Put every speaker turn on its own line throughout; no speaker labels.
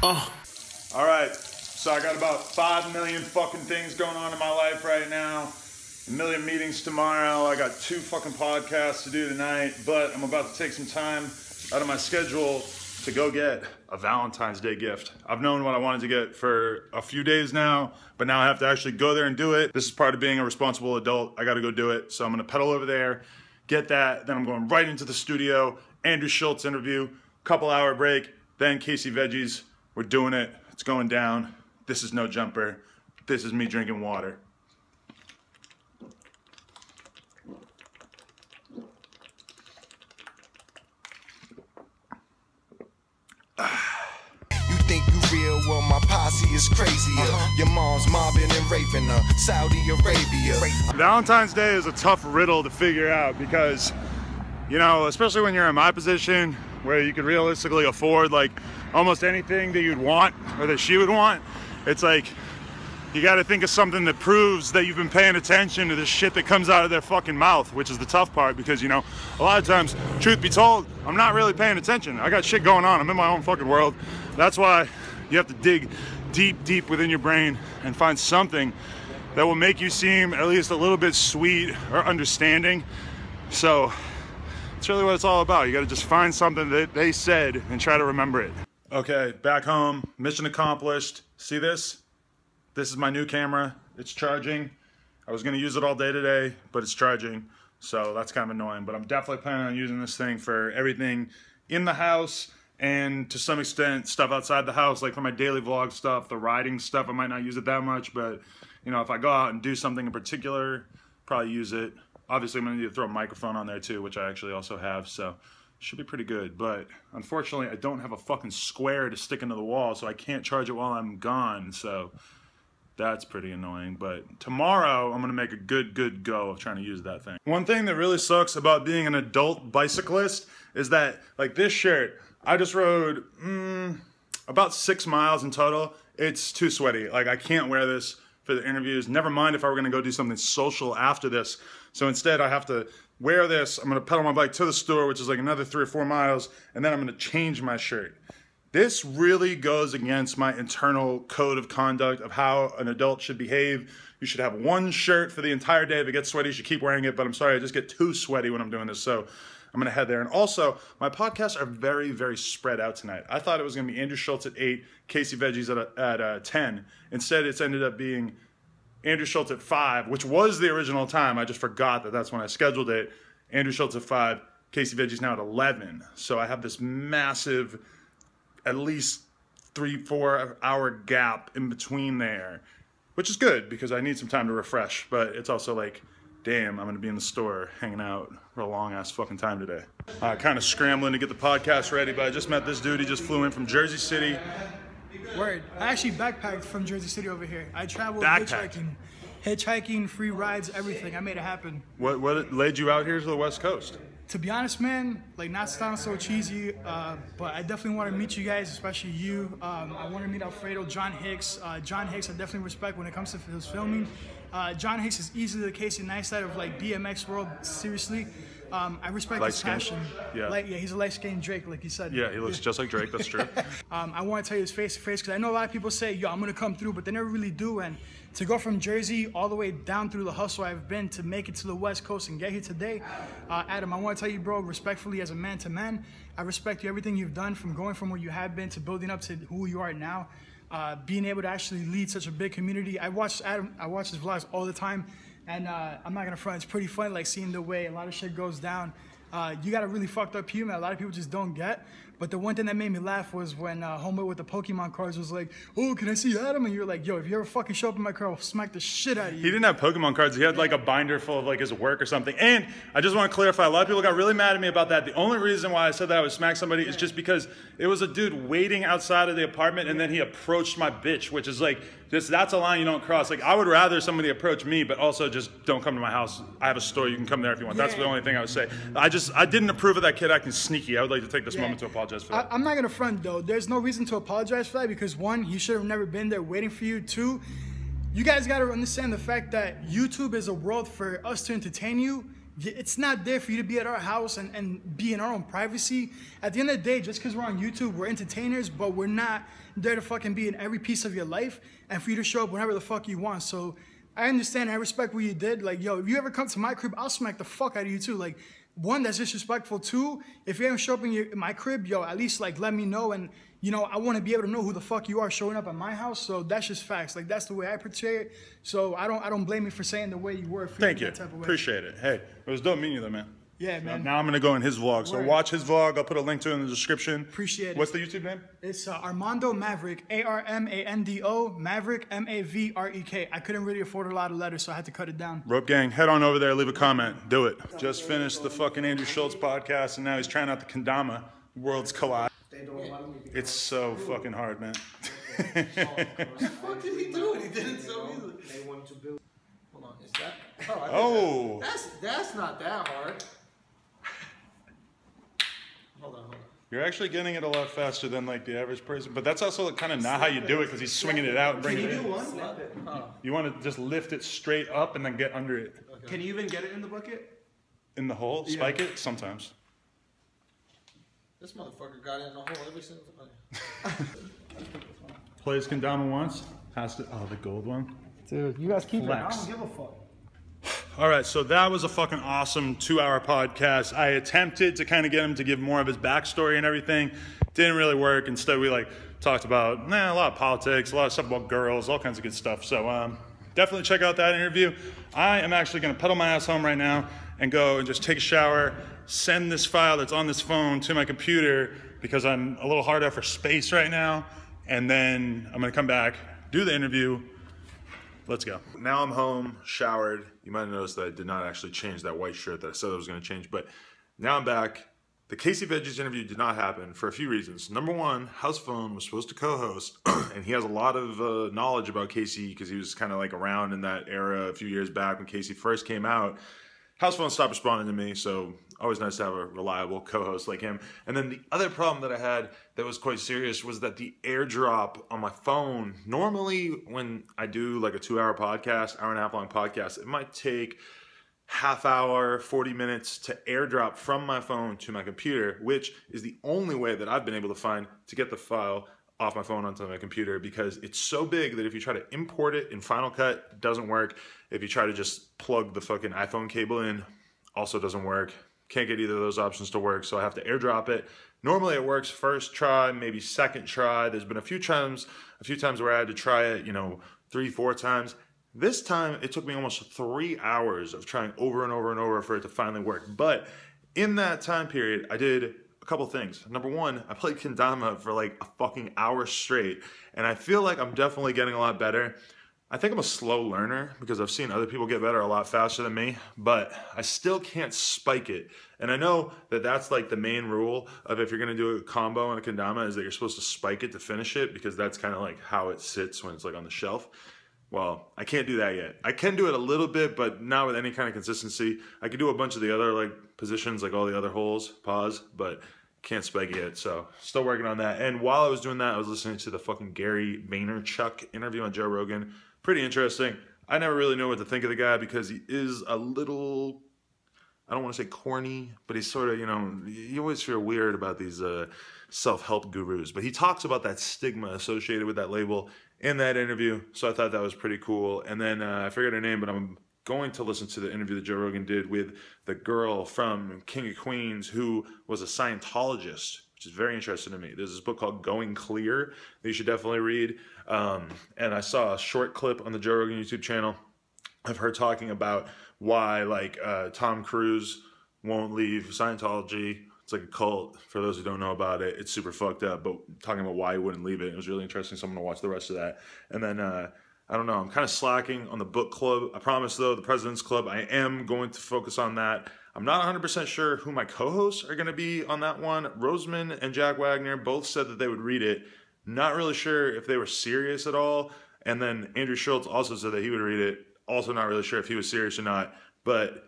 All right, so I got about 5 million fucking things going on in my life right now. A million meetings tomorrow. I got 2 fucking podcasts to do tonight, but I'm about to take some time out of my schedule to go get a Valentine's Day gift. I've known what I wanted to get for a few days now, but now I have to actually go there and do it. This is part of being a responsible adult. I gotta go do it. So I'm gonna pedal over there, get that, then I'm going right into the studio, Andrew Schulz interview, couple hour break, then Casey Veggies. We're doing it, it's going down. This is no jumper. This is me drinking water.
Think you real? Well, my posse is crazier. Your mom's mobbing and raping her. Saudi Arabia.
Valentine's Day is a tough riddle to figure out because, you know, especially when you're in my position where you could realistically afford like almost anything that you'd want or that she would want, it's like you got to think of something that proves that you've been paying attention to the shit that comes out of their fucking mouth, which is the tough part because, you know, a lot of times, truth be told, I'm not really paying attention. I got shit going on. I'm in my own fucking world. That's why you have to dig deep within your brain and find something that will make you seem at least a little bit sweet or understanding. So it's really what it's all about. You got to just find something that they said and try to remember it. Okay, back home, mission accomplished. See this? This is my new camera. It's charging. I was gonna use it all day today, but it's charging. So that's kind of annoying, but I'm definitely planning on using this thing for everything in the house and to some extent stuff outside the house, like for my daily vlog stuff, the riding stuff. I might not use it that much, but you know, if I go out and do something in particular, probably use it. Obviously, I'm gonna need to throw a microphone on there too, which I actually also have, so should be pretty good. But unfortunately, I don't have a fucking square to stick into the wall, so I can't charge it while I'm gone, so that's pretty annoying. But tomorrow, I'm gonna make a good go of trying to use that thing. One thing that really sucks about being an adult bicyclist is that, like this shirt, I just rode about 6 miles in total. It's too sweaty. Like, I can't wear this for the interviews. Never mind if I were gonna go do something social after this. So instead, I have to wear this. I'm gonna pedal my bike to the store, which is like another 3 or 4 miles, and then I'm gonna change my shirt. This really goes against my internal code of conduct of how an adult should behave. You should have one shirt for the entire day. If it gets sweaty, you should keep wearing it. But I'm sorry, I just get too sweaty when I'm doing this. So I'm going to head there. And also, my podcasts are very spread out tonight. I thought it was going to be Andrew Schulz at 8, Casey Veggies at 10. Instead, it's ended up being Andrew Schulz at 5, which was the original time. I just forgot that that's when I scheduled it. Andrew Schulz at 5, Casey Veggies now at 11. So I have this massive, at least 3-4 hour gap in between there, which is good because I need some time to refresh, but it's also like, damn, I'm gonna be in the store hanging out for a long ass fucking time today. Kind of scrambling to get the podcast ready, but I just met this dude. He just flew in from Jersey City.
Word. I actually backpacked from Jersey City over here. I traveled hitchhiking, free rides, everything. I made it happen.
What laid you out here to the West Coast?
To be honest, man, like, not sound so cheesy, but I definitely want to meet you guys, especially you. I want to meet Alfredo, John Hicks. John Hicks I definitely respect when it comes to his filming. John Hicks is easily the Casey Neistat of like BMX world, seriously. I respect his passion. Yeah, he's a light-skinned Drake, like you said.
Yeah, he looks just like Drake, that's true.
I want to tell you his face-to-face because I know a lot of people say, yo, I'm going to come through, but they never really do. And to go from Jersey all the way down through the hustle I've been to make it to the West Coast and get here today, Adam, I want to tell you, bro, respectfully as a man to man, I respect you, everything you've done from going from where you have been to building up to who you are now. Being able to actually lead such a big community. I watch his vlogs all the time, and I'm not gonna front, it's pretty fun, like seeing the way a lot of shit goes down. You got a really fucked up human, a lot of people just don't get. But the one thing that made me laugh was when homeboy with the Pokemon cards was like, oh, can I see Adam? And you're like, yo, if you ever fucking show up in my car, I'll smack the shit out of you.
He didn't have Pokemon cards. He had like a binder full of like his work or something. And I just want to clarify, a lot of people got really mad at me about that. The only reason why I said that I would smack somebody is just because it was a dude waiting outside of the apartment and then he approached my bitch, which is like, that's a line you don't cross. Like, I would rather somebody approach me, but also just don't come to my house. I have a store, you can come there if you want. That's the only thing I would say. I didn't approve of that kid acting sneaky. I would like to take this moment to apologize for that.
I'm not gonna front though. There's no reason to apologize for that because one, he should have never been there waiting for you. Two, you guys gotta understand the fact that YouTube is a world for us to entertain you. it's not there for you to be at our house and be in our own privacy. At the end of the day, just because we're on YouTube, we're entertainers, but we're not there to fucking be in every piece of your life and for you to show up whenever the fuck you want. So I understand, I respect what you did. Like, yo, if you ever come to my crib, I'll smack the fuck out of you too. Like, one, that's disrespectful. Two, if you ever show up in my crib, yo, at least like let me know. And you know, I want to be able to know who the fuck you are showing up at my house. So that's just facts. Like, that's the way I portray it. So I don't blame you for saying the way you were.
Thank you. Appreciate it. Hey, it was dope meeting you though, man.
Yeah, man.
Now I'm gonna go in his vlog. So watch his vlog. I'll put a link to it in the description.
Appreciate it.
What's the YouTube name?
It's Armando Mavrek. Armando Mavrek. Mavrek. I couldn't really afford a lot of letters, so I had to cut it down.
Rope Gang, head on over there, leave a comment. Do it. Just finished the fucking Andrew Schulz podcast, and now he's trying out the kendama. Worlds collide. It's so fucking hard, man.
What the fuck did he do? He did it so easily. They want to build. Hold on, is that? Oh, that's not that hard. Hold on.
You're actually getting it a lot faster than like the average person, but that's also kind of not how you do it because he's swinging it out and bringing it in.
Can you do one?
You want to just lift it straight up and then get under it.
Okay. Can you even get it in the bucket?
In the hole? Spike it? Sometimes.
This motherfucker got it in the hole every single time.
Plays kendama once. Has to. Oh, the gold one.
Dude, you guys keep
Flex.
it. I don't give a fuck.
All right, so that was a fucking awesome 2-hour podcast. I attempted to kind of get him to give more of his backstory and everything. Didn't really work. Instead, we like talked about a lot of politics, a lot of stuff about girls, all kinds of good stuff. So definitely check out that interview. I am actually going to pedal my ass home right now and go and just take a shower, send this file that's on this phone to my computer because I'm a little hard out for space right now. And then I'm going to come back, do the interview. Let's go. Now I'm home, showered. You might have noticed that I did not actually change that white shirt that I said I was going to change, but now I'm back. The Casey Veggies interview did not happen for a few reasons. Number one, House Phone was supposed to co-host, and he has a lot of knowledge about Casey because he was kind of like around in that era a few years back when Casey first came out. House Phone stopped responding to me, so always nice to have a reliable co-host like him. And then the other problem that I had that was quite serious was that the AirDrop on my phone, normally when I do like a 2-hour podcast, hour and a half long podcast, it might take half hour, 40 minutes to AirDrop from my phone to my computer, which is the only way that I've been able to find to get the file off my phone onto my computer because it's so big that if you try to import it in Final Cut, it doesn't work. If you try to just plug the fucking iPhone cable in, also doesn't work. Can't get either of those options to work, so I have to AirDrop it. Normally it works first try, maybe second try. There's been a few times where I had to try it, 3-4 times. This time it took me almost 3 hours of trying over and over and over for it to finally work. But in that time period, I did a couple things. Number one, I played kendama for like a fucking hour straight, and I feel like I'm definitely getting a lot better. I think I'm a slow learner because I've seen other people get better a lot faster than me, but I still can't spike it. And I know that that's like the main rule of if you're going to do a combo in a kendama is that you're supposed to spike it to finish it because that's kind of like how it sits when it's like on the shelf. Well, I can't do that yet. I can do it a little bit, but not with any kind of consistency. I can do a bunch of the other like positions, like all the other holes, pause, but can't spike it yet. So still working on that. And while I was doing that, I was listening to the fucking Gary Vaynerchuk interview on Joe Rogan. Pretty interesting. I never really know what to think of the guy because he is a little, I don't want to say corny, but he's sort of, you always feel weird about these self-help gurus. But he talks about that stigma associated with that label in that interview. So I thought that was pretty cool. And then I forget her name, but I'm going to listen to the interview that Joe Rogan did with the girl from King of Queens who was a Scientologist, which is very interesting to me. There's this book called Going Clear that you should definitely read. And I saw a short clip on the Joe Rogan YouTube channel of her talking about why like Tom Cruise won't leave Scientology. It's like a cult, for those who don't know about it. It's super fucked up, but talking about why he wouldn't leave it. It was really interesting, so I'm going to watch the rest of that. And then, I don't know, I'm kind of slacking on the book club. I promise, though, the President's Club, I am going to focus on that. I'm not 100% sure who my co-hosts are going to be on that one. Roseman and Jack Wagner both said that they would read it. Not really sure if they were serious at all. And then Andrew Schulz also said that he would read it. Also not really sure if he was serious or not. But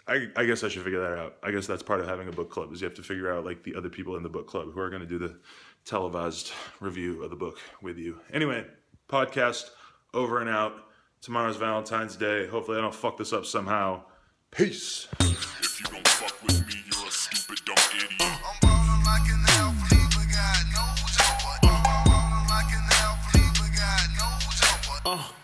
I guess I should figure that out. I guess that's part of having a book club is you have to figure out like the other people in the book club who are going to do the televised review of the book with you. Anyway, podcast over and out. Tomorrow's Valentine's Day. Hopefully I don't fuck this up somehow. Peace.
If you don't fuck with me, you're a stupid, dumb idiot.
I'm ballin' like an athlete, but got no jumper. I'm ballin' like an athlete, but got no jumper.